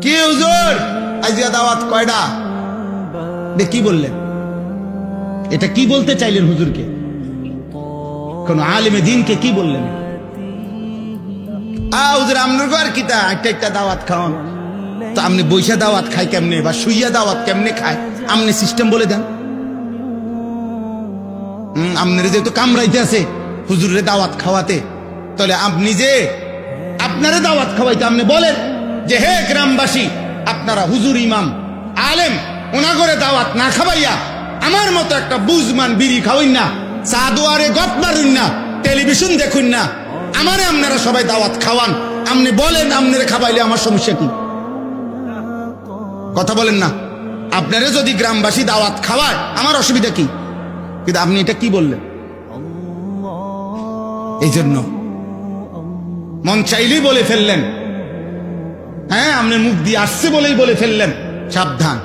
কি হুজুর আজকে দাওয়াত কয়টা? কি বললেন? এটা কি বলতে চাইলেন হুজুরকে? কোন আলেমে দিনকে কি বললেন? হুজুর আমনুর ঘর কিতা একটা একটা দাওয়াত খাওয়ান। তো আপনি বৈশা দাওয়াত খায় কেমনে বা শুইয়া দাওয়াত কেমনে খায়? আপনি সিস্টেম বলে দেন। আপনার যেহেতু কামড়াইতে আছে হুজুরের দাওয়াত খাওয়াতে, তাহলে আপনি যে আপনারে দাওয়াত খাওয়াইতে আপনি বলেন যে হে গ্রামবাসী, আপনারা হুজুর ইমাম আলেম ওনা করে দাওয়াত না খাওয়াইয়া আমার মতো একটা বুজমান বিড়ি খাওয়াইন না, চা দুয়ারে গত মারুন না, টেলিভিশন দেখুন না, আমারে আপনারা সবাই দাওয়াত খাওয়ান। আপনি বলেন আপনারে খাওয়াইলে আমার সমস্যা কি? কথা বলেন না। আপনারা যদি গ্রামবাসী দাওয়াত খাওয়ায় আমার অসুবিধা কি? কিন্তু আপনি এটা কি বললেন? এই জন্য মন চাইলেই বলে ফেললেন। হ্যাঁ, আপনি মুখ দিয়ে আসছে বলেই বলে ফেললেন। সাবধান।